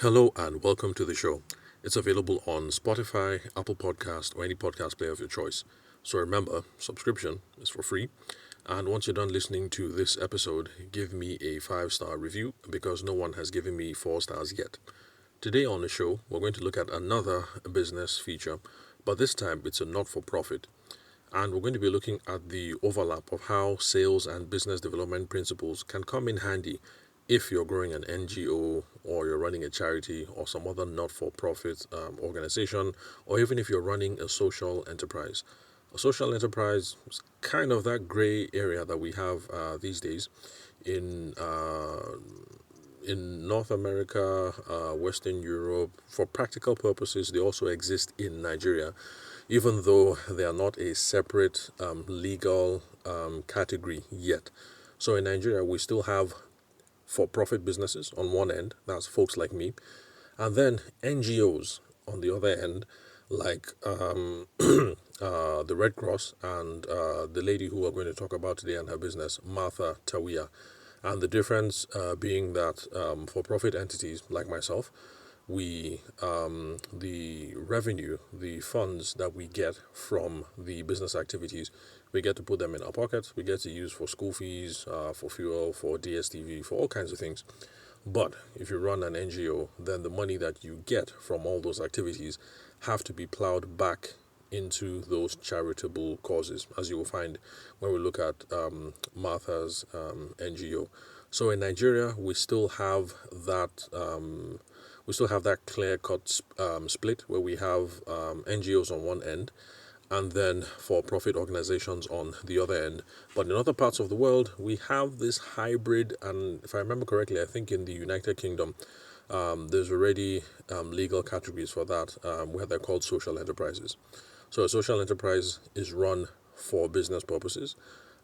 Hello and welcome to the show. It's available on Spotify, Apple Podcast, or any podcast player of your choice. So remember, subscription is for free. And once you're done listening to this episode, give me a 5-star review because no one has given me 4 stars yet. Today on the show, we're going to look at another business feature, but this time it's a not for profit. And we're going to be looking at the overlap of how sales and business development principles can come in handy if you're growing an NGO or you're running a charity or some other not for profit organization, or even if you're running a social enterprise. A social enterprise is kind of that gray area that we have these days in North America, Western Europe. For practical purposes, they also exist in Nigeria, even though they are not a separate legal category yet. So in Nigeria, we still have for-profit businesses on one end, that's folks like me, and then NGOs on the other end, like the Red Cross and the lady who we're going to talk about today and her business, Martha Tawiyah. And the difference being that for-profit entities like myself, we the revenue, the funds that we get from the business activities, we get to put them in our pockets. We get to use for school fees, for fuel, for DSTV, for all kinds of things. But if you run an NGO, then the money that you get from all those activities have to be plowed back into those charitable causes, as you will find when we look at Martha's NGO. So in Nigeria, we still have that. We still have that clear-cut split where we have NGOs on one end and then for-profit organizations on the other end. But in other parts of the world, we have this hybrid, and if I remember correctly, I think in the United Kingdom, there's already legal categories for that, where they're called social enterprises. So a social enterprise is run for business purposes,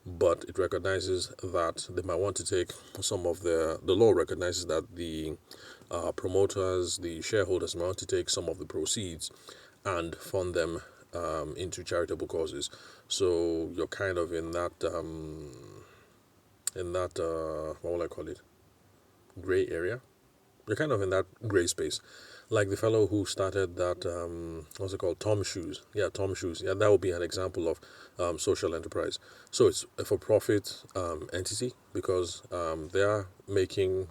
but it recognizes that they might want to take some of the law recognizes that the promoters, the shareholders might want to take some of the proceeds and fund them into charitable causes. So you're kind of in that what will I call it, gray area. You're kind of in that gray space, like the fellow who started that what's it called, Tom Shoes. Yeah, Tom Shoes. Yeah, that would be an example of social enterprise. So it's a for-profit entity because they are making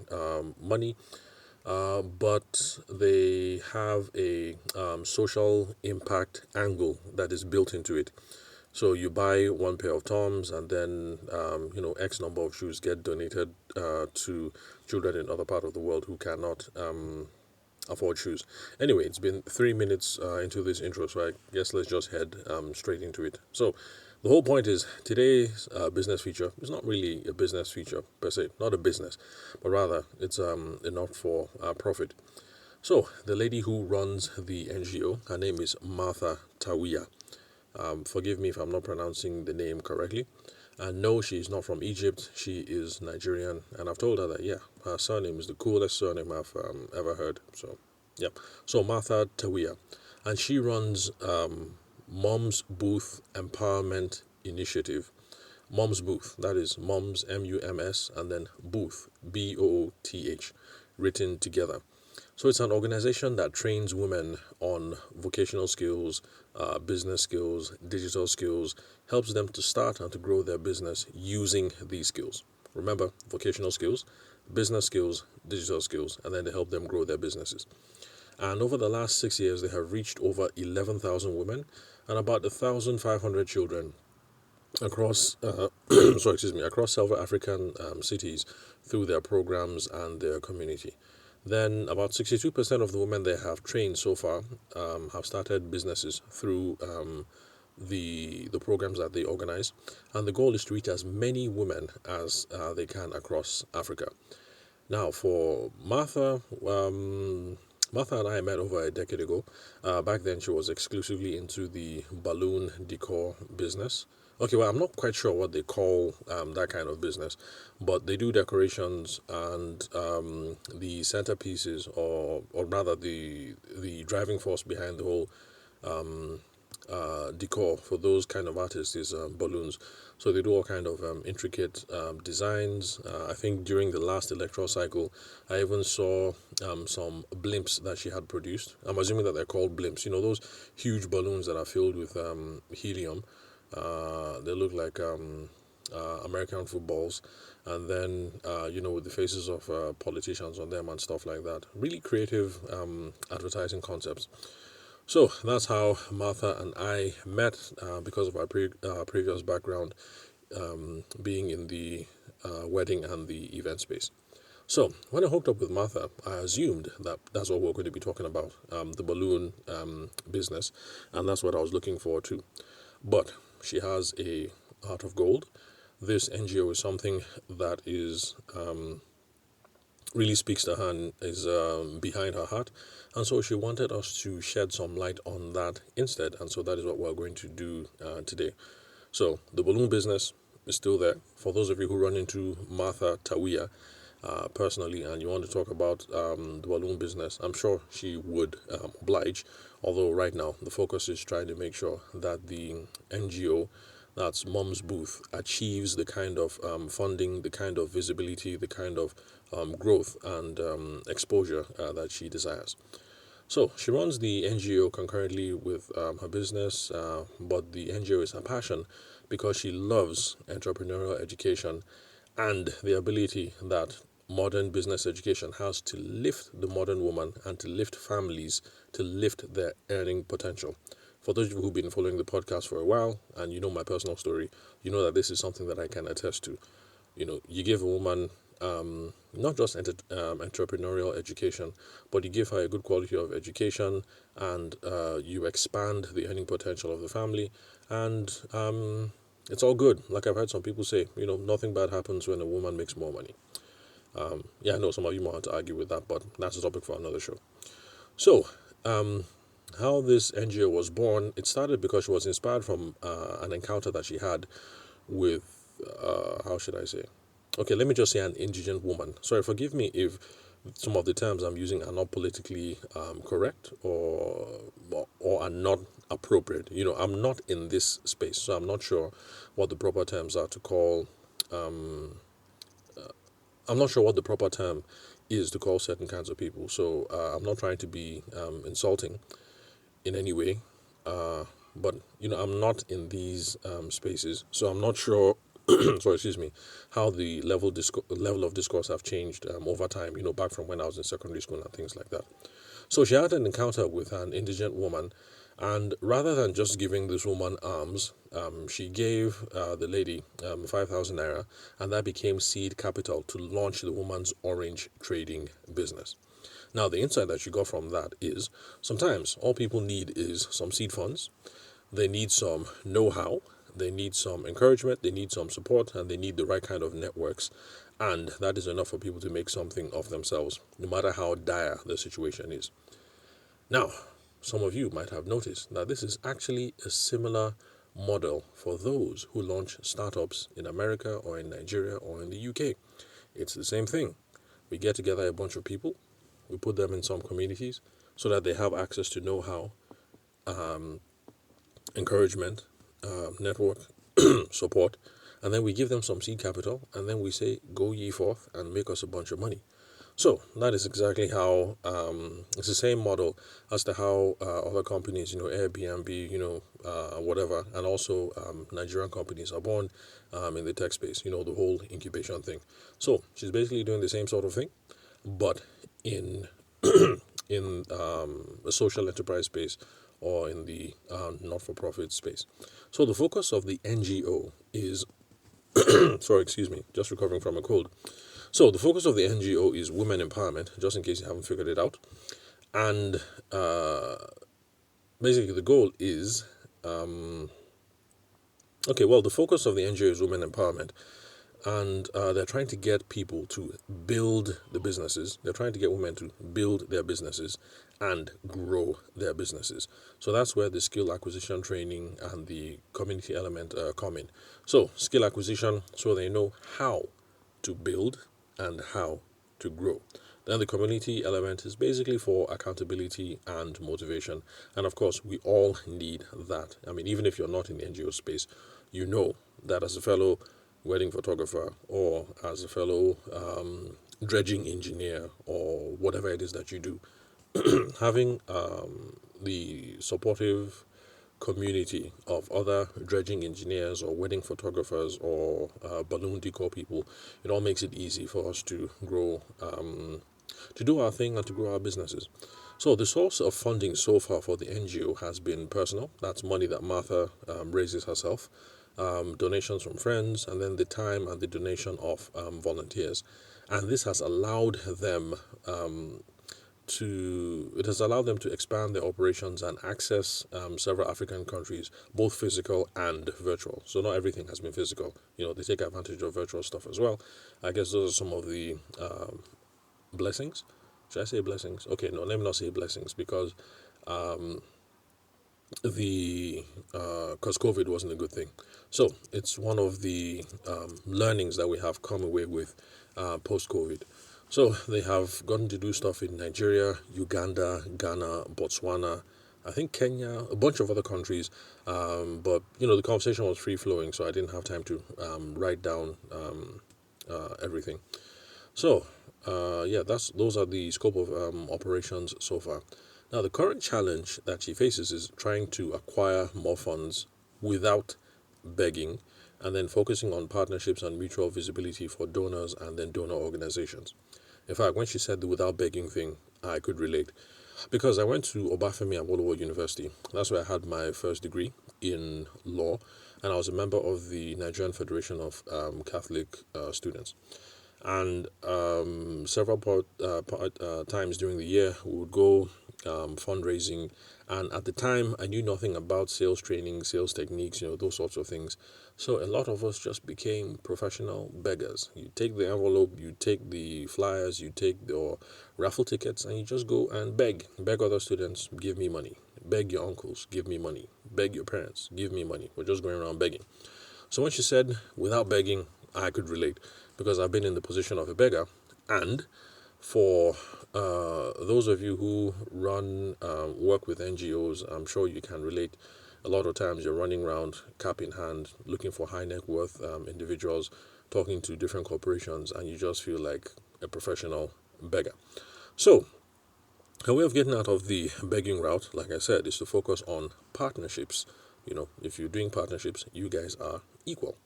money, but they have a social impact angle that is built into it. So you buy one pair of Toms, and then X number of shoes get donated to children in other part of the world who cannot afford shoes. Anyway, it's been 3 minutes into this intro, so I guess let's just head straight into it. So the whole point is today's business feature is not really a business feature per se, not a business, but rather it's a not for profit. So the lady who runs the NGO, her name is Martha Tawiyah. Forgive me if I'm not pronouncing the name correctly. And no, she's not from Egypt. She is Nigerian. And I've told her that, yeah, her surname is the coolest surname I've ever heard. So, yeah. So, Martha Tawiyah. And she runs Mumsbooth Empowerment Initiative. Mumsbooth, that is Mums, M-U-M-S, and then Booth, B-O-O-T-H, written together. So it's an organization that trains women on vocational skills, business skills, digital skills, helps them to start and to grow their business using these skills. Remember, vocational skills, business skills, digital skills, and then they help them grow their businesses. And over the last 6 years, they have reached over 11,000 women and about 1,500 children across across several African cities through their programs and their community. Then about 62% of the women they have trained so far have started businesses through the programs that they organize, and the goal is to reach as many women as they can across Africa. Now, for Martha, Martha and I met over a decade ago. Back then, she was exclusively into the balloon decor business. Okay, well, I'm not quite sure what they call that kind of business, but they do decorations, and the centerpieces, or rather the driving force behind the whole decor for those kind of artists is balloons. So they do all kind of intricate designs. I think during the last electoral cycle, I even saw some blimps that she had produced. I'm assuming that they're called blimps. You know, those huge balloons that are filled with helium. They look like American footballs, and then with the faces of politicians on them and stuff like that. Really creative advertising concepts. So that's how Martha and I met because of our previous background being in the wedding and the event space. So when I hooked up with Martha, I assumed that that's what we're going to be talking about, the balloon business, and that's what I was looking forward to. But she has a heart of gold. This NGO is something that is really speaks to her and is behind her heart. And so she wanted us to shed some light on that instead. And so that is what we're going to do today. So the balloon business is still there. For those of you who run into Martha Tawiyah personally and you want to talk about the balloon business, I'm sure she would oblige. Although right now the focus is trying to make sure that the NGO, that's Mumsbooth, achieves the kind of funding, the kind of visibility, the kind of growth and exposure that she desires. So she runs the NGO concurrently with her business, but the NGO is her passion because she loves entrepreneurial education and the ability that modern business education has to lift the modern woman and to lift families, to lift their earning potential. For those of you who've been following the podcast for a while and you know my personal story, you know that this is something that I can attest to. You know, you give a woman not just entrepreneurial education, but you give her a good quality of education and you expand the earning potential of the family, and it's all good. Like I've heard some people say, nothing bad happens when a woman makes more money. I know some of you might want to argue with that, but that's a topic for another show. So, how this NGO was born, it started because she was inspired from an encounter that she had with, how should I say? Okay, let me just say an indigent woman. Sorry, forgive me if some of the terms I'm using are not politically correct or are not appropriate. I'm not in this space, so I'm not sure what the proper terms are to call. I'm not sure what the proper term is to call certain kinds of people. So I'm not trying to be insulting in any way, but I'm not in these spaces, so I'm not sure. Sorry, excuse me. How the level of discourse have changed over time. Back from when I was in secondary school and things like that. So she had an encounter with an indigent woman, and rather than just giving this woman alms, she gave the lady 5,000 naira, and that became seed capital to launch the woman's orange trading business. Now, the insight that you got from that is sometimes all people need is some seed funds, they need some know-how, they need some encouragement, they need some support, and they need the right kind of networks. And that is enough for people to make something of themselves, no matter how dire the situation is. Now, some of you might have noticed that this is actually a similar model for those who launch startups in America or in Nigeria or in the UK. It's the same thing. We get together a bunch of people, we put them in some communities so that they have access to know-how, encouragement, network, support, and then we give them some seed capital, and then we say, go ye forth and make us a bunch of money. So that is exactly how, it's the same model as to how other companies, Airbnb, whatever, and also Nigerian companies are born in the tech space, the whole incubation thing. So she's basically doing the same sort of thing, but in in a social enterprise space or in the not-for-profit space. So the focus of the NGO is, sorry, excuse me, just recovering from a cold. So the focus of the NGO is women empowerment, just in case you haven't figured it out. And basically the goal is, the focus of the NGO is women empowerment. And they're trying to get people to build the businesses. They're trying to get women to build their businesses and grow their businesses. So that's where the skill acquisition training and the community element come in. So skill acquisition, so they know how to build and how to grow. Then the community element is basically for accountability and motivation. And of course, we all need that. I mean, even if you're not in the NGO space, you know that as a fellow wedding photographer or as a fellow dredging engineer or whatever it is that you do, having the supportive community of other dredging engineers or wedding photographers or balloon decor people, it all makes it easy for us to grow, to do our thing and to grow our businesses. So the source of funding so far for the NGO has been personal. That's money that Martha raises herself, donations from friends, and then the time and the donation of volunteers. And this has allowed them to expand their operations and access several African countries, both physical and virtual. So not everything has been physical. They take advantage of virtual stuff as well. I guess those are some of the blessings. Should I say blessings? Okay, no, let me not say blessings because because COVID wasn't a good thing. So it's one of the learnings that we have come away with post-COVID. So they have gotten to do stuff in Nigeria, Uganda, Ghana, Botswana, I think Kenya, a bunch of other countries. But the conversation was free flowing, so I didn't have time to write down everything. So those are the scope of operations so far. Now the current challenge that she faces is trying to acquire more funds without begging, and then focusing on partnerships and mutual visibility for donors and then donor organizations. In fact, when she said the without begging thing, I could relate. Because I went to Obafemi Awolowo University. That's where I had my first degree in law, and I was a member of the Nigerian Federation of Catholic Students. And several times during the year, we would go fundraising. And at the time, I knew nothing about sales training, sales techniques, those sorts of things. So a lot of us just became professional beggars. You take the envelope, you take the flyers, you take your raffle tickets, and you just go and beg. Beg other students, give me money. Beg your uncles, give me money. Beg your parents, give me money. We're just going around begging. So when she said, without begging, I could relate because I've been in the position of a beggar. And for those of you who run work with NGOs, I'm sure you can relate. A lot of times you're running around cap in hand looking for high net worth individuals, talking to different corporations, and you just feel like a professional beggar. So a way of getting out of the begging route, like I said, is to focus on partnerships. If you're doing partnerships, you guys are equal.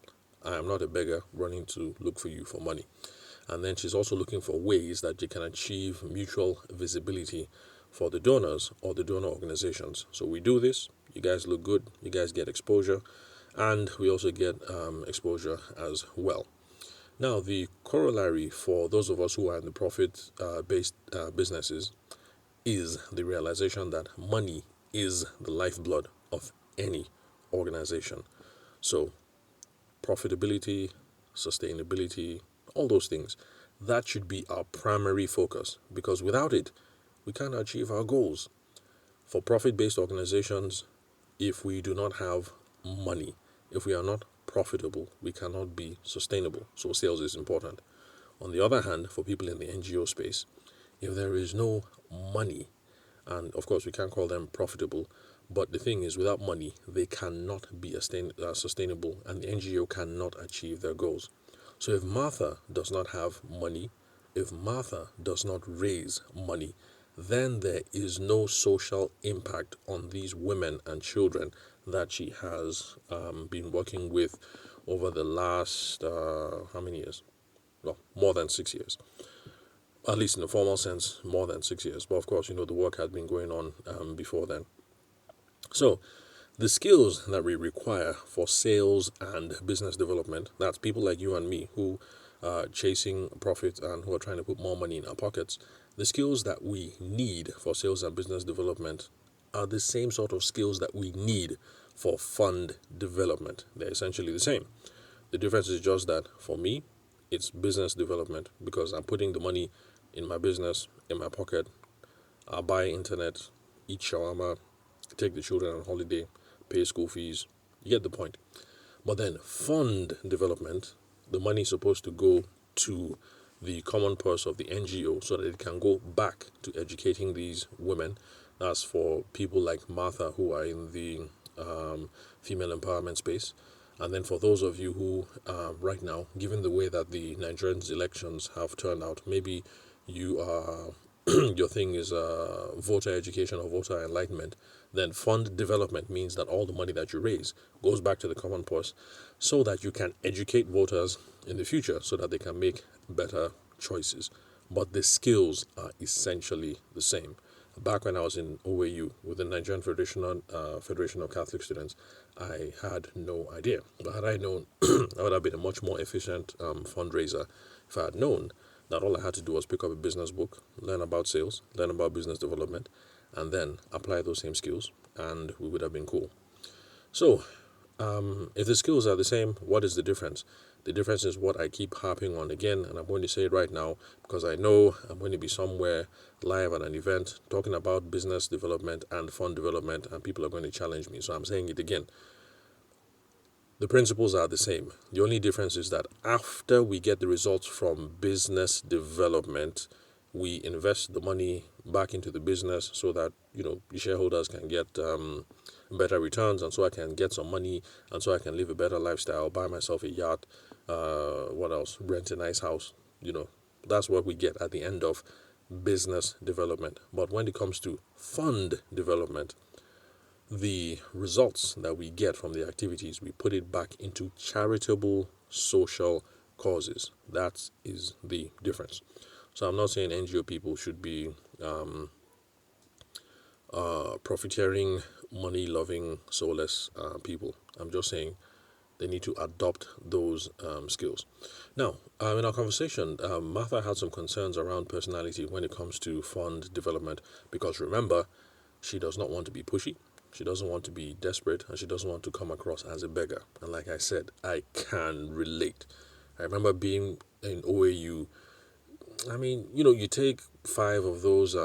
I am not a beggar running to look for you for money. And then she's also looking for ways that you can achieve mutual visibility for the donors or the donor organizations. So we do this, you guys look good, you guys get exposure, and we also get exposure as well. Now, the corollary for those of us who are in the profit-based businesses is the realization that money is the lifeblood of any organization. So profitability, sustainability, all those things, that should be our primary focus, because without it, we can't achieve our goals. For profit-based organizations, if we do not have money, if we are not profitable, we cannot be sustainable. So sales is important. On the other hand, for people in the NGO space, if there is no money, and of course we can't call them profitable, but the thing is, without money, they cannot be sustainable, and the NGO cannot achieve their goals. So if Martha does not have money, if Martha does not raise money, then there is no social impact on these women and children that she has been working with over the last, how many years? Well, more than 6 years. At least in the formal sense, more than 6 years. But of course, the work had been going on before then. So the skills that we require for sales and business development, that's people like you and me who are chasing profit and who are trying to put more money in our pockets. The skills that we need for sales and business development are the same sort of skills that we need for fund development. They're essentially the same. The difference is just that for me, it's business development because I'm putting the money in my business, in my pocket. I'll buy internet, eat shawarma, take the children on holiday, pay school fees. You get the point. But then fund development, the money is supposed to go to the common purse of the NGO so that it can go back to educating these women. That's for people like Martha who are in the female empowerment space. And then for those of you who, right now, given the way that the Nigerian elections have turned out, maybe you are your thing is voter education or voter enlightenment, then fund development means that all the money that you raise goes back to the common purse so that you can educate voters in the future so that they can make better choices. But the skills are essentially the same. Back when I was in OAU with the Nigerian Federation of Catholic Students, I had no idea. But had I known, I would have been a much more efficient fundraiser if I had known that all I had to do was pick up a business book, learn about sales, learn about business development, and then apply those same skills, and we would have been cool. So, if the skills are the same, what is the difference? The difference is what I keep harping on again, and I'm going to say it right now because I know I'm going to be somewhere live at an event talking about business development and fund development, and people are going to challenge me. So I'm saying it again. The principles are the same. The only difference is that after we get the results from business development, we invest the money back into the business so that the shareholders can get better returns, and so I can get some money, and so I can live a better lifestyle, buy myself a yacht, what else? Rent a nice house. That's what we get at the end of business development. But when it comes to fund development, the results that we get from the activities, we put it back into charitable social causes. That is the difference. So I'm not saying NGO people should be profiteering, money-loving, soulless people. I'm just saying they need to adopt those skills. Now, in our conversation, Martha had some concerns around personality when it comes to fund development, because remember, she does not want to be pushy. She doesn't want to be desperate, and she doesn't want to come across as a beggar. And like I said, I can relate. I remember being in OAU. I mean, you take 5 of those,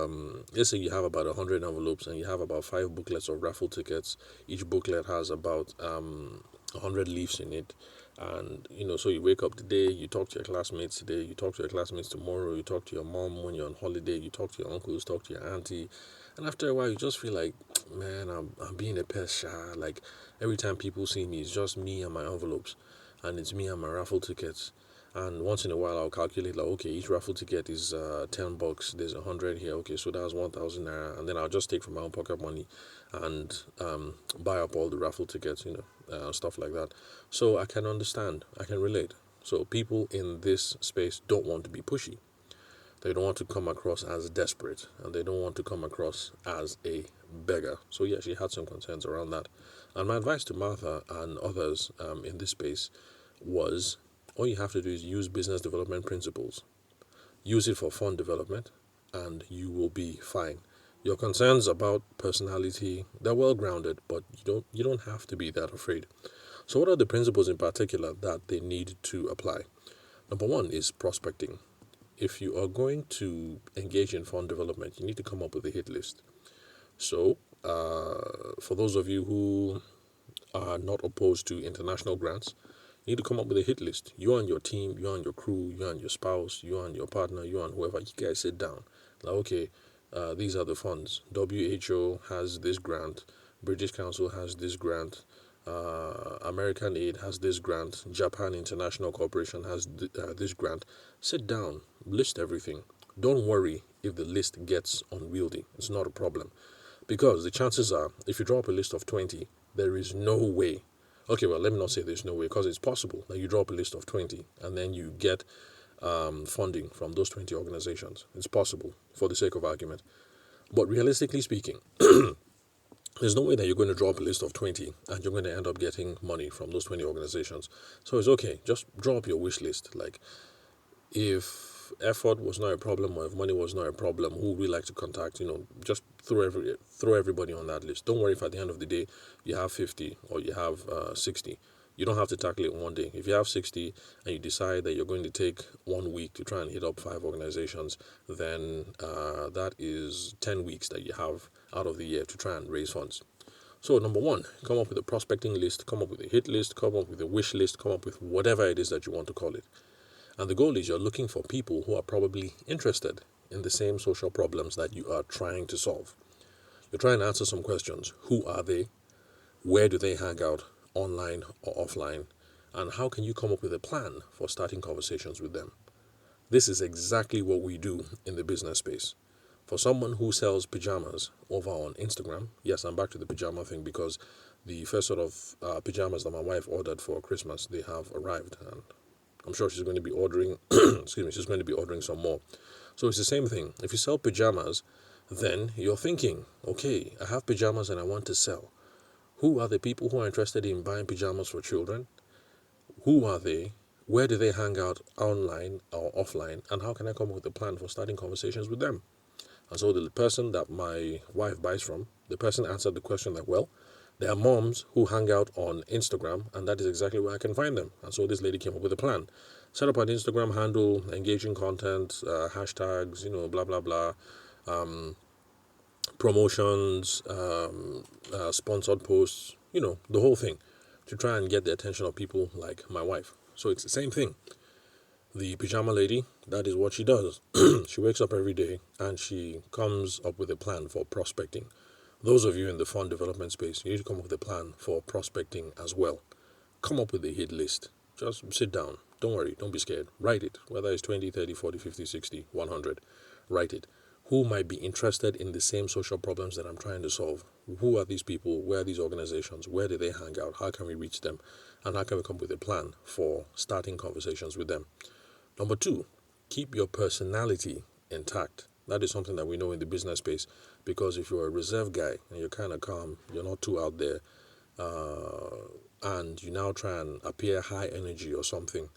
let's say you have about 100 envelopes and you have about 5 booklets of raffle tickets. Each booklet has about 100 leaves in it. And, so you wake up today, you talk to your classmates today, you talk to your classmates tomorrow, you talk to your mom when you're on holiday, you talk to your uncles, talk to your auntie. And after a while, you just feel like, man, I'm being a pest shy. Like, every time people see me, it's just me and my envelopes. And it's me and my raffle tickets. And once in a while, I'll calculate, like, okay, each raffle ticket is $10. There's 100 here. Okay, so that's 1,000 naira. And then I'll just take from my own pocket money and buy up all the raffle tickets, stuff like that. So I can understand. I can relate. So people in this space don't want to be pushy. They don't want to come across as desperate, and they don't want to come across as a beggar. So yeah, she had some concerns around that. And my advice to Martha and others in this space was, all you have to do is use business development principles. Use it for fund development, and you will be fine. Your concerns about personality, they're well grounded, but you don't have to be that afraid. So what are the principles in particular that they need to apply? Number 1 is prospecting. If you are going to engage in fund development, you need to come up with a hit list. So, for those of you who are not opposed to international grants, you need to come up with a hit list. You and your team, you and your crew, you and your spouse, you and your partner, you and whoever, you guys sit down. Like, okay, these are the funds. WHO has this grant. British Council has this grant. American Aid has this grant. Japan International Corporation has this grant. Sit down, list everything. Don't worry if the list gets unwieldy. It's not a problem. Because the chances are, if you drop a list of 20, there is no way. Okay, well, let me not say there's no way, because it's possible that you drop a list of 20 and then you get funding from those 20 organizations. It's possible, for the sake of argument. But realistically speaking, there's no way that you're going to drop a list of 20 and you're going to end up getting money from those 20 organizations. So it's okay. Just draw up your wish list. Like, if effort was not a problem or if money was not a problem, who would we like to contact? Just throw everybody on that list. Don't worry if at the end of the day you have 50 or you have 60. You don't have to tackle it one day. If you have 60 and you decide that you're going to take 1 week to try and hit up 5 organizations, then that is 10 weeks that you have out of the year to try and raise funds. So number 1, come up with a prospecting list, come up with a hit list, come up with a wish list, come up with whatever it is that you want to call it. And the goal is you're looking for people who are probably interested in the same social problems that you are trying to solve. You're trying to answer some questions. Who are they? Where do they hang out, online or offline? And how can you come up with a plan for starting conversations with them? This is exactly what we do in the business space. For someone who sells pajamas over on Instagram, yes, I'm back to the pajama thing because the first sort of pajamas that my wife ordered for Christmas, they have arrived, and I'm sure she's going to be ordering, she's going to be ordering some more. So it's the same thing. If you sell pajamas, then you're thinking, okay, I have pajamas and I want to sell. Who are the people who are interested in buying pajamas for children? Who are they? Where do they hang out, online or offline? And how can I come up with a plan for starting conversations with them? And so the person that my wife buys from, the person answered the question that, well, there are moms who hang out on Instagram, and that is exactly where I can find them. And so this lady came up with a plan. Set up an Instagram handle, engaging content, hashtags, blah, blah, blah, promotions, sponsored posts, the whole thing, to try and get the attention of people like my wife. So it's the same thing. The pajama lady, that is what she does. She wakes up every day and she comes up with a plan for prospecting. Those of you in the fund development space, you need to come up with a plan for prospecting as well. Come up with a hit list. Just sit down. Don't worry. Don't be scared. Write it. Whether it's 20, 30, 40, 50, 60, 100. Write it. Who might be interested in the same social problems that I'm trying to solve? Who are these people? Where are these organizations? Where do they hang out? How can we reach them? And how can we come up with a plan for starting conversations with them? Number 2, keep your personality intact. That is something that we know in the business space, because if you're a reserved guy and you're kind of calm, you're not too out there, and you now try and appear high energy or something,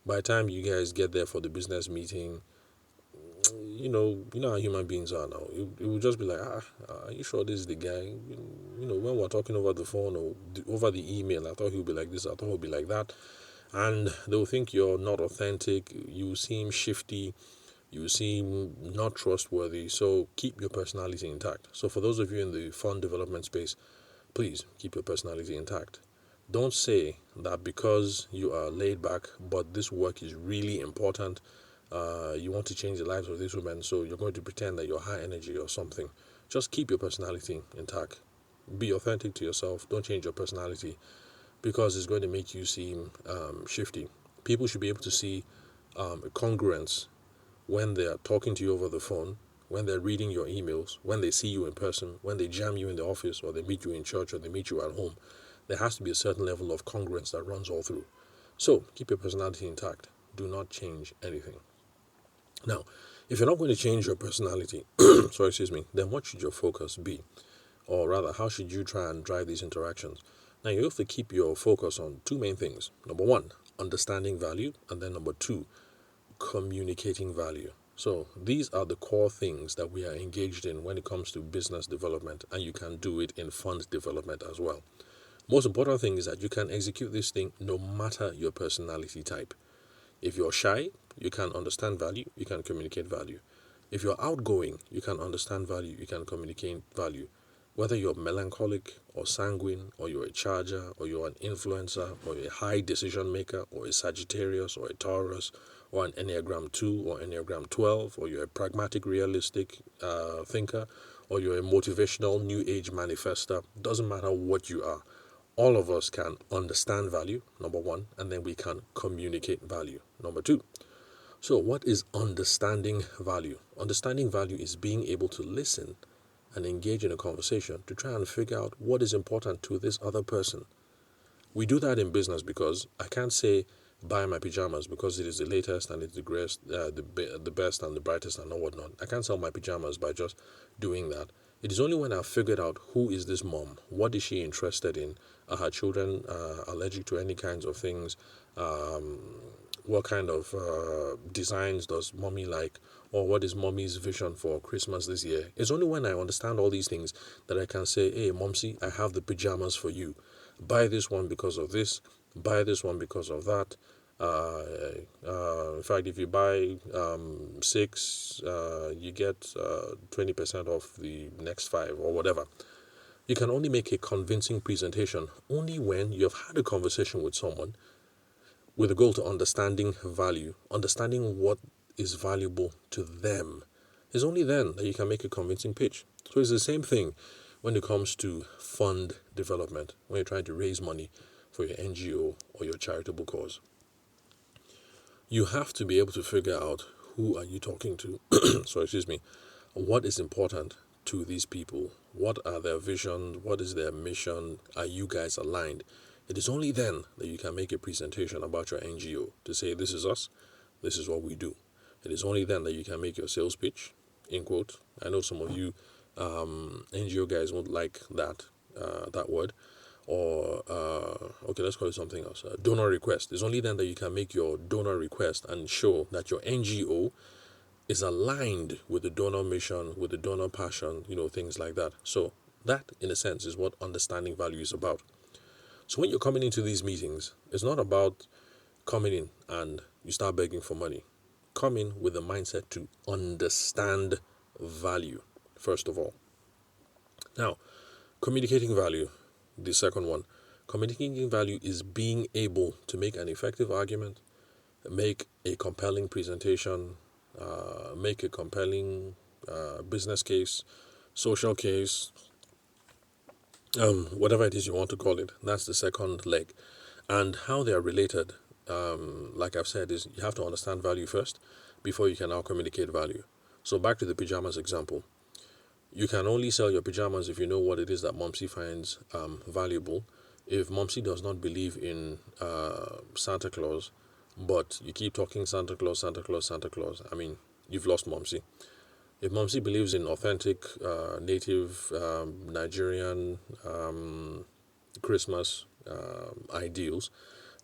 by the time you guys get there for the business meeting, you know how human beings are now. It will just be like, are you sure this is the guy? When we're talking over the phone or over the email, I thought he'll be like this, I thought he'll be like that. And they'll think you're not authentic, you seem shifty, you seem not trustworthy. So keep your personality intact. So for those of you in the fund development space, please keep your personality intact. Don't say that because you are laid back, but this work is really important, you want to change the lives of these women, so you're going to pretend that you're high energy or something. Just keep your personality intact. Be authentic to yourself. Don't change your personality, because it's going to make you seem shifty. People should be able to see a congruence when they're talking to you over the phone, when they're reading your emails, when they see you in person, when they jam you in the office, or they meet you in church, or they meet you at home. There has to be a certain level of congruence that runs all through. So keep your personality intact. Do not change anything. Now, if you're not going to change your personality, then what should your focus be? Or rather, how should you try and drive these interactions? Now, you have to keep your focus on 2 main things. Number 1, understanding value. And then number 2, communicating value. So these are the core things that we are engaged in when it comes to business development. And you can do it in fund development as well. Most important thing is that you can execute this thing no matter your personality type. If you're shy, you can understand value, you can communicate value. If you're outgoing, you can understand value, you can communicate value. Whether you're melancholic or sanguine, or you're a charger, or you're an influencer, or a high decision maker, or a Sagittarius, or a Taurus, or an Enneagram 2, or Enneagram 12, or you're a pragmatic, realistic thinker, or you're a motivational, new age manifester, doesn't matter what you are. All of us can understand value, number 1, and then we can communicate value, number 2. So what is understanding value? Understanding value is being able to listen and engage in a conversation to try and figure out what is important to this other person. We do that in business because I can't say buy my pajamas because it is the latest and it's the greatest, the best and the brightest and whatnot. I can't sell my pajamas by just doing that. It is only when I've figured out who is this mom, what is she interested in, are her children allergic to any kinds of things, what kind of designs does mommy like, or what is mommy's vision for Christmas this year. It's only when I understand all these things that I can say, hey, Momsy, I have the pajamas for you. Buy this one because of this, buy this one because of that. In fact, if you buy 6, you get 20% off the next 5 or whatever. You can only make a convincing presentation only when you've had a conversation with someone, with the goal to understanding value, understanding what is valuable to them. It's only then that you can make a convincing pitch. So it's the same thing when it comes to fund development, when you're trying to raise money for your NGO or your charitable cause. You have to be able to figure out who are you talking to. What is important to these people? What are their visions? What is their mission? Are you guys aligned? It is only then that you can make a presentation about your NGO to say, this is us, this is what we do. It is only then that you can make your sales pitch, in quote. I know some of you NGO guys won't like that word. Or, okay, let's call it something else. Donor request. It's only then that you can make your donor request and show that your NGO is aligned with the donor mission, with the donor passion, things like that. So that, in a sense, is what understanding value is about. So when you're coming into these meetings, it's not about coming in and you start begging for money. Come in with the mindset to understand value, first of all. Now, communicating value, the second one. Communicating value is being able to make an effective argument, make a compelling presentation, make a compelling business case, social case, whatever it is you want to call it. That's the second leg. And how they are related, like I've said, is you have to understand value first before you can now communicate value. So back to the pajamas example. You can only sell your pajamas if you know what it is that Momsy finds valuable. If Momsy does not believe in Santa Claus, but you keep talking Santa Claus, Santa Claus, Santa Claus, you've lost Momsy. If Momsy believes in authentic, native, Nigerian Christmas ideals,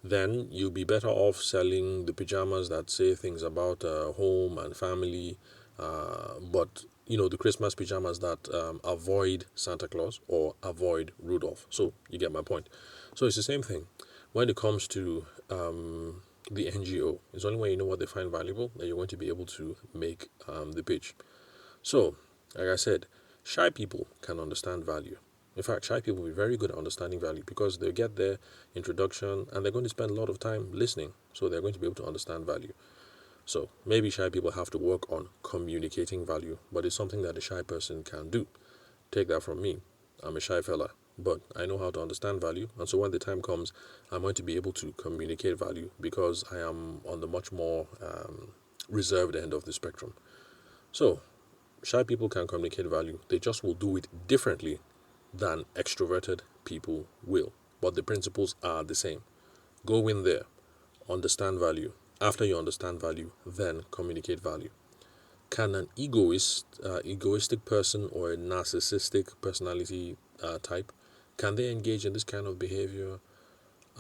then you'll be better off selling the pajamas that say things about home and family, but the Christmas pajamas that avoid Santa Claus or avoid Rudolph. So you get my point. So it's the same thing when it comes to the NGO. It's only when you know what they find valuable that you're going to be able to make the pitch. So, like I said, shy people can understand value. In fact, shy people will be very good at understanding value because they'll get their introduction and they're going to spend a lot of time listening. So they're going to be able to understand value. So maybe shy people have to work on communicating value, but it's something that a shy person can do. Take that from me. I'm a shy fella, but I know how to understand value. And so when the time comes, I'm going to be able to communicate value because I am on the much more reserved end of the spectrum. So shy people can communicate value. They just will do it differently than extroverted people will. But the principles are the same. Go in there, understand value. After you understand value, then communicate value. Can an egoistic person or a narcissistic personality type, can they engage in this kind of behavior?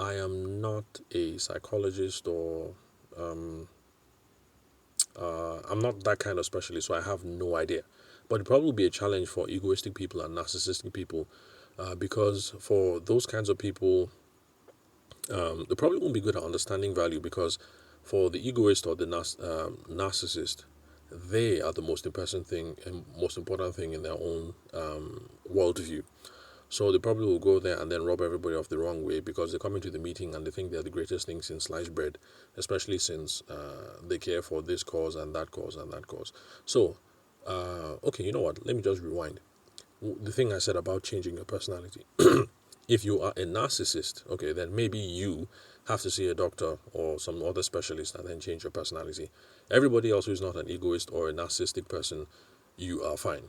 I am not a psychologist or I'm not that kind of specialist, so I have no idea. But it probably be a challenge for egoistic people and narcissistic people because for those kinds of people, they probably won't be good at understanding value because for the egoist or the narcissist, they are the most important thing in their own worldview. So they probably will go there and then rub everybody off the wrong way because they come into the meeting and they think they're the greatest thing since sliced bread, especially since they care for this cause and that cause and that cause. So, okay, you know what? Let me just rewind. The thing I said about changing your personality. If you are a narcissist, okay, then maybe you have to see a doctor or some other specialist and then change your personality. Everybody else who's not an egoist or a narcissistic person, you are fine.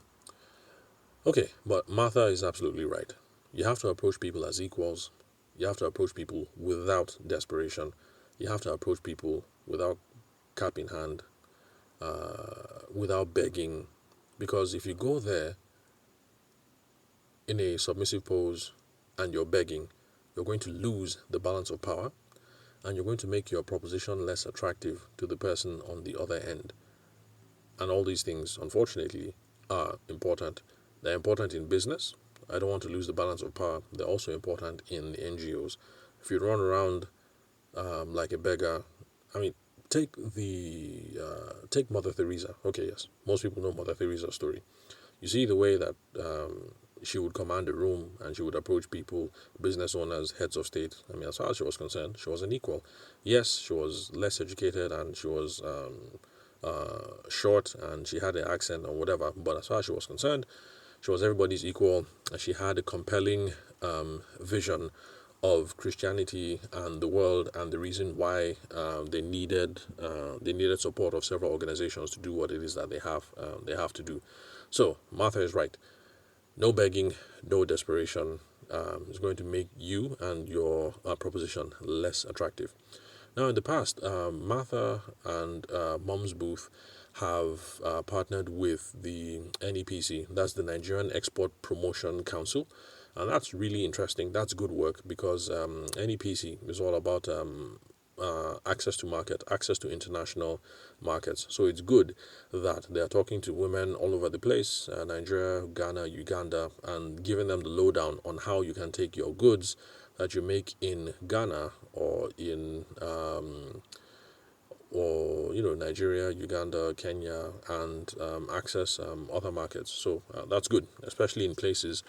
Okay, but Martha is absolutely right. You have to approach people as equals. You have to approach people without desperation. You have to approach people without cap in hand, without begging. Because if you go there in a submissive pose and you're begging, you're going to lose the balance of power and you're going to make your proposition less attractive to the person on the other end. And all these things, unfortunately, are important. They're important in business. I don't want to lose the balance of power. They're also important in the NGOs. If you run around like a beggar, take Mother Teresa. Okay, yes, most people know Mother Teresa's story. You see the way that she would command a room and she would approach people, business owners, heads of state. I mean, as far as she was concerned, she was an equal. Yes, she was less educated and she was short and she had an accent or whatever, but as far as she was concerned, she was everybody's equal. And she had a compelling vision of Christianity and the world, and the reason why they needed support of several organizations to do what it is that they have to do. So Martha is right. No begging, no desperation is going to make you and your proposition less attractive. Now, in the past, Martha and Mumsbooth have partnered with the NEPC, that's the Nigerian Export Promotion Council, and that's really interesting. That's good work because NEPC is all about access to market, access to international markets. So it's good that they are talking to women all over the place, Nigeria, Ghana, Uganda, and giving them the lowdown on how you can take your goods that you make in Ghana or in Nigeria, Uganda, Kenya, and access other markets. So that's good, especially in places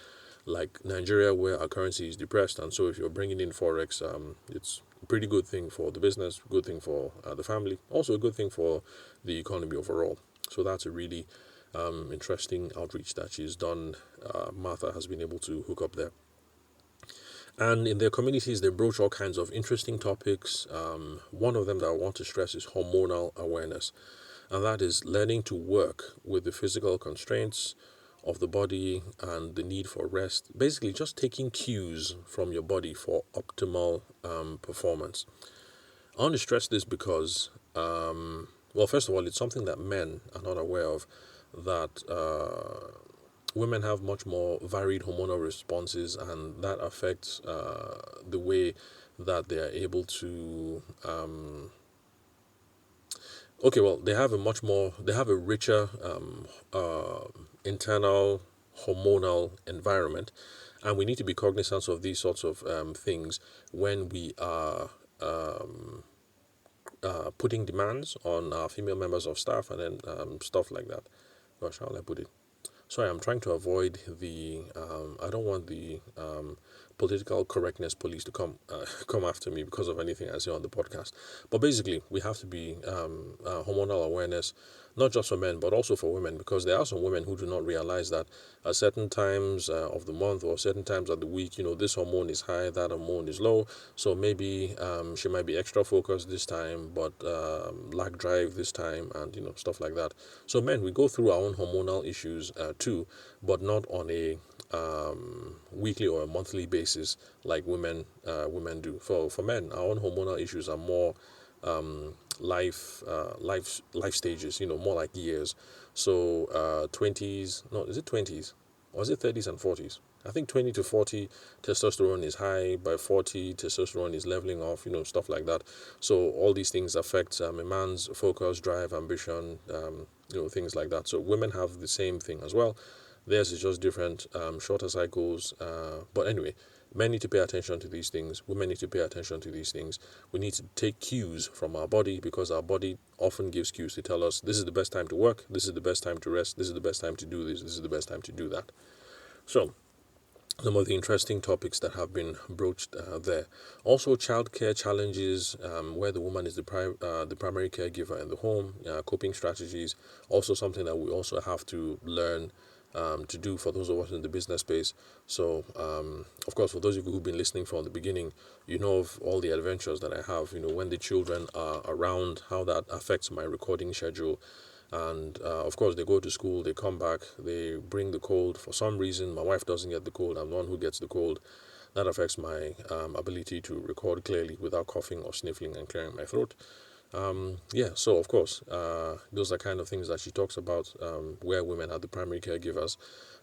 like Nigeria where our currency is depressed. And so if you're bringing in forex, it's a pretty good thing for the business, good thing for the family, also a good thing for the economy overall. So that's a really interesting outreach that she's done. Martha has been able to hook up there. And in their communities, they broach all kinds of interesting topics. One of them that I want to stress is hormonal awareness. And that is learning to work with the physical constraints of the body and the need for rest. Basically, just taking cues from your body for optimal performance. I want to stress this because, well, first of all, it's something that men are not aware of, that women have much more varied hormonal responses, and that affects the way that they are able to they have a richer internal hormonal environment, and we need to be cognizant of these sorts of things when we are putting demands on our female members of staff, and then stuff like that. Gosh, how will I put it? Sorry, I'm trying to avoid the. I don't want the political correctness police to come after me because of anything I say on the podcast. But basically, we have to be hormonal awareness, not just for men but also for women, because there are some women who do not realize that at certain times of the month or certain times of the week, this hormone is high, that hormone is low. So maybe she might be extra focused this time, but lack drive this time, and stuff like that. So men, we go through our own hormonal issues too, but not on a weekly or a monthly basis like women do. For men, our own hormonal issues are more life stages, more like years. So 20s, no, is it 20s or is it 30s and 40s? I think 20 to 40 testosterone is high. By 40 testosterone is leveling off, stuff like that. So all these things affect a man's focus, drive, ambition, things like that. So women have the same thing as well. Theirs is just different, shorter cycles. But anyway, men need to pay attention to these things. Women need to pay attention to these things. We need to take cues from our body, because our body often gives cues to tell us this is the best time to work, this is the best time to rest, this is the best time to do this, this is the best time to do that. So, some of the interesting topics that have been broached there. Also, childcare challenges, where the woman is the primary caregiver in the home, coping strategies, also something that we also have to learn to do for those of us in the business space. So, of course, for those of you who've been listening from the beginning, you know of all the adventures that I have, when the children are around, how that affects my recording schedule. And of course, they go to school, they come back, they bring the cold. For some reason, my wife doesn't get the cold, I'm the one who gets the cold. That affects my ability to record clearly without coughing or sniffling and clearing my throat. So of course, those are kind of things that she talks about, where women are the primary caregivers.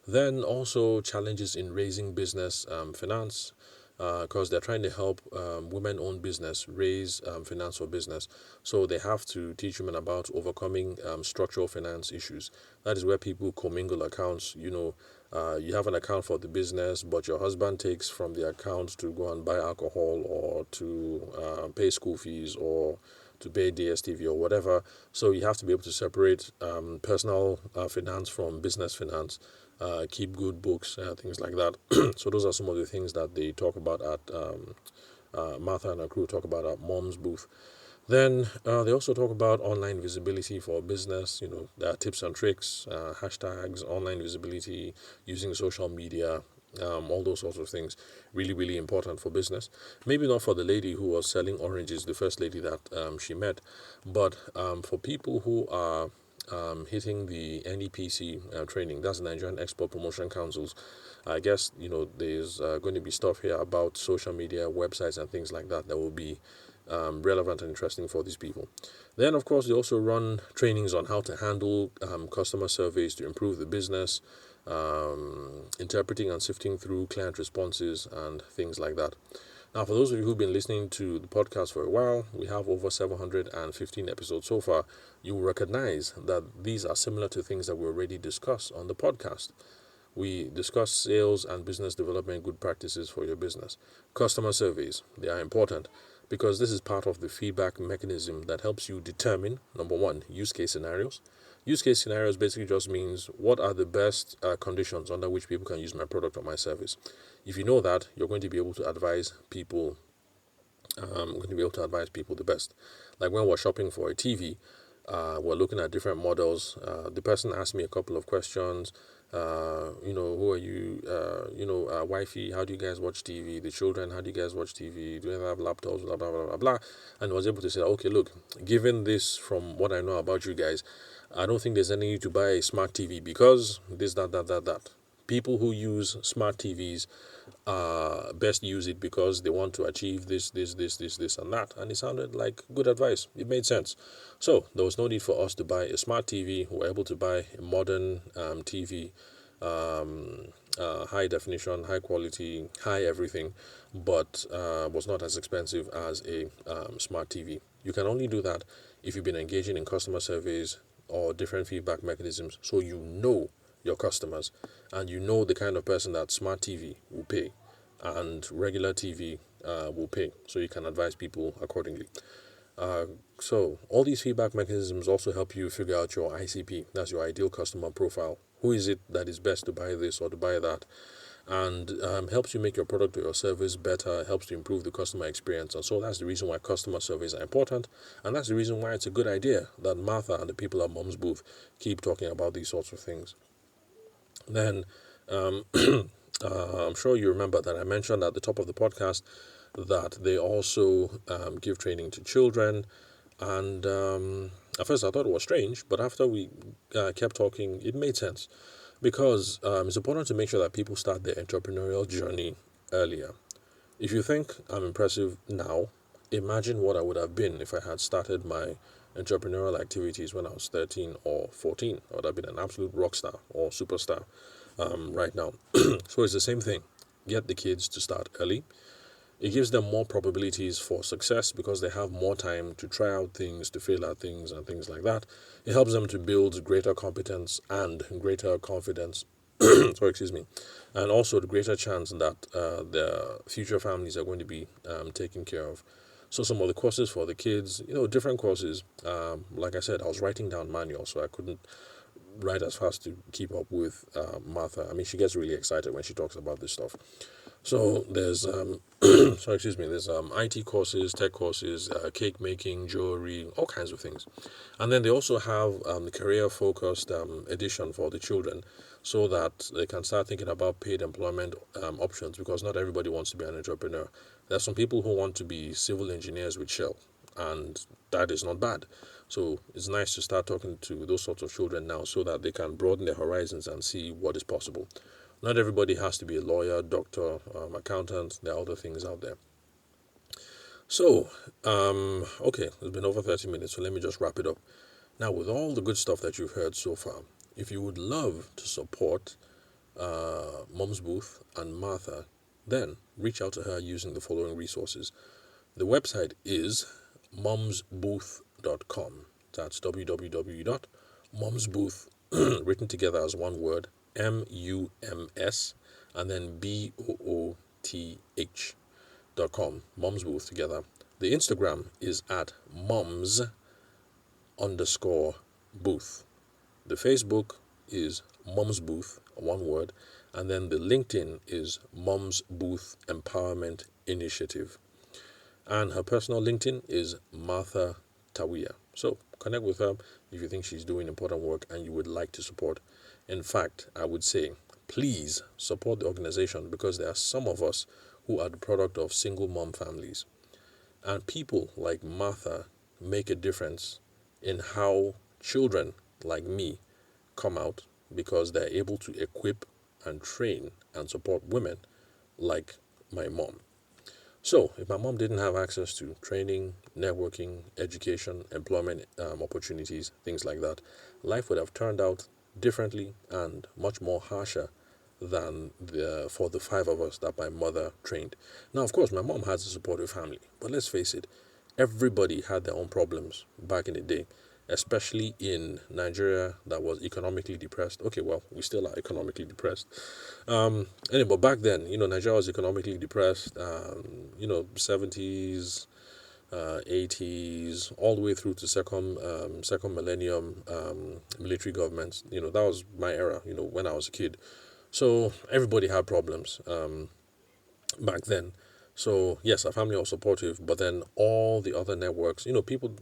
Then also challenges in raising business finance, because they're trying to help women-owned business raise finance for business. So they have to teach women about overcoming structural finance issues. That is where people commingle accounts. You have an account for the business, but your husband takes from the account to go and buy alcohol, or to pay school fees, or to pay DSTV or whatever. So you have to be able to separate personal finance from business finance, keep good books, things like that. So those are some of the things that they talk about at Martha and her crew talk about at Mumsbooth. Then they also talk about online visibility for business. There are tips and tricks, hashtags, online visibility, using social media, all those sorts of things. Really, really important for business. Maybe not for the lady who was selling oranges, the first lady that she met, but for people who are hitting the NEPC training, that's the Nigerian Export Promotion Councils. I guess, there's going to be stuff here about social media, websites, and things like that will be relevant and interesting for these people. Then, of course, they also run trainings on how to handle customer surveys to improve the business, interpreting and sifting through client responses and things like that. Now, for those of you who've been listening to the podcast for a while, we have over 715 episodes so far. You will recognize that these are similar to things that we already discussed on the podcast. We discuss sales and business development good practices for your business. Customer surveys, they are important because this is part of the feedback mechanism that helps you determine, number one, use case scenarios. Use case scenarios basically just means what are the best conditions under which people can use my product or my service. If you know that, you're going to be able to advise people. The best. Like when we're shopping for a TV, we're looking at different models. The person asked me a couple of questions. Who are you? Wifey, how do you guys watch TV? The children, how do you guys watch TV? Do you have laptops? Blah, blah, blah, blah, blah. And I was able to say, okay, look, given this from what I know about you guys, I don't think there's any need to buy a smart TV because this, that. People who use smart TVs best use it because they want to achieve this, and that. And it sounded like good advice. It made sense. So there was no need for us to buy a smart TV. We were able to buy a modern TV, high definition, high quality, high everything, but was not as expensive as a smart TV. You can only do that if you've been engaging in customer surveys or different feedback mechanisms, so you know your customers and you know the kind of person that smart TV will pay and regular TV will pay, so you can advise people accordingly. So all these feedback mechanisms also help you figure out your ICP, that's your ideal customer profile. Who is it that is best to buy this or to buy that? And helps you make your product or your service better, helps to improve the customer experience. And so that's the reason why customer surveys are important. And that's the reason why it's a good idea that Martha and the people at Mumsbooth keep talking about these sorts of things. Then I'm sure you remember that I mentioned at the top of the podcast that they also give training to children. And at first I thought it was strange, but after we kept talking, it made sense. Because it's important to make sure that people start their entrepreneurial journey earlier. If you think I'm impressive now, imagine what I would have been if I had started my entrepreneurial activities when I was 13 or 14. I would have been an absolute rock star or superstar right now. So it's the same thing. Get the kids to start early. It gives them more probabilities for success because they have more time to try out things, to fail at things, and things like that. It helps them to build greater competence and greater confidence. And also the greater chance that their future families are going to be taken care of. So some of the courses for the kids, different courses. Like I said, I was writing down manuals, so I couldn't write as fast to keep up with Martha. I mean, she gets really excited when she talks about this stuff. So there's there's IT courses, tech courses, cake making, jewelry, all kinds of things. And then they also have the career-focused edition for the children so that they can start thinking about paid employment options because not everybody wants to be an entrepreneur. There's some people who want to be civil engineers with Shell, and that is not bad. So it's nice to start talking to those sorts of children now so that they can broaden their horizons and see what is possible. Not everybody has to be a lawyer, doctor, accountant. There are other things out there. So, okay, it's been over 30 minutes, so let me just wrap it up. Now, with all the good stuff that you've heard so far, if you would love to support Mumsbooth and Martha, then reach out to her using the following resources. The website is mumsbooth.com. That's www.mumsbooth, written together as one word, MUMS, and then BOOTH.com. Mumsbooth together. The Instagram is at mums_booth. The Facebook is Mumsbooth, one word, and then the LinkedIn is Mumsbooth Empowerment Initiative. And her personal LinkedIn is Martha Tawiyah. So connect with her if you think she's doing important work and you would like to support. In fact, I would say, please support the organization because there are some of us who are the product of single mom families. And people like Martha make a difference in how children like me come out because they're able to equip and train and support women like my mom. So, if my mom didn't have access to training, networking, education, employment opportunities, things like that, life would have turned out differently and much more harsher than for the five of us that my mother trained. Now, of course, my mom has a supportive family, but let's face it, everybody had their own problems back in the day, especially in Nigeria that was economically depressed. Okay, well, we still are economically depressed. Anyway, but back then, Nigeria was economically depressed, 70s, 80s, all the way through to second millennium military governments. That was my era, when I was a kid. So everybody had problems back then. So yes, our family was supportive, but then all the other networks, people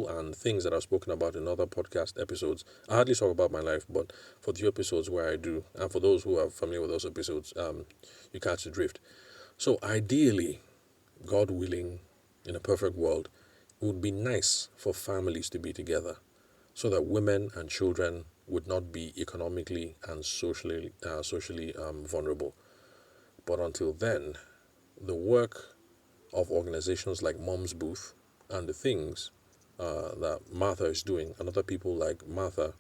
and things that I've spoken about in other podcast episodes. I hardly talk about my life, but for the episodes where I do, and for those who are familiar with those episodes, you catch the drift. So ideally, God willing, in a perfect world, it would be nice for families to be together, so that women and children would not be economically and socially vulnerable. But until then, the work of organizations like Mumsbooth and the things that Martha is doing and other people like Martha,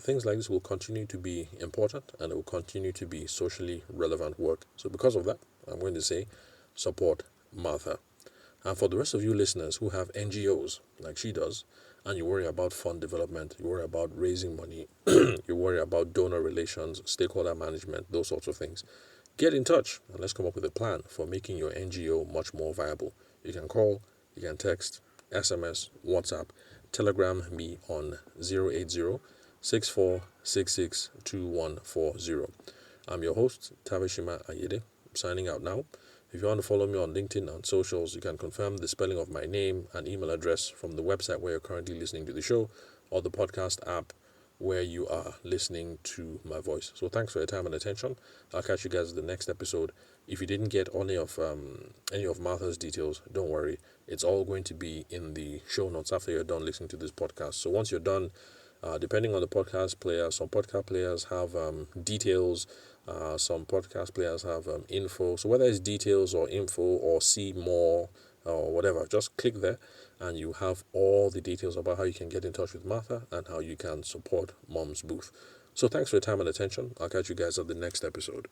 things like this will continue to be important and it will continue to be socially relevant work. So because of that, I'm going to say support Martha. And for the rest of you listeners who have NGOs like she does, and you worry about fund development, you worry about raising money, you worry about donor relations, stakeholder management, those sorts of things, get in touch and let's come up with a plan for making your NGO much more viable. You can call, you can text, SMS, WhatsApp, Telegram me on 080-6466-2140. I'm your host, Tavishima Ayede, signing out now. If you want to follow me on LinkedIn and socials, you can confirm the spelling of my name and email address from the website where you're currently listening to the show or the podcast app where you are listening to my voice. So thanks for your time and attention. I'll catch you guys in the next episode. If you didn't get any of Martha's details, don't worry. It's all going to be in the show notes after you're done listening to this podcast. So once you're done, depending on the podcast player, some podcast players have details. Some podcast players have info. So whether it's details or info or see more or whatever, just click there and you have all the details about how you can get in touch with Martha and how you can support Mumsbooth. So thanks for your time and attention. I'll catch you guys at the next episode.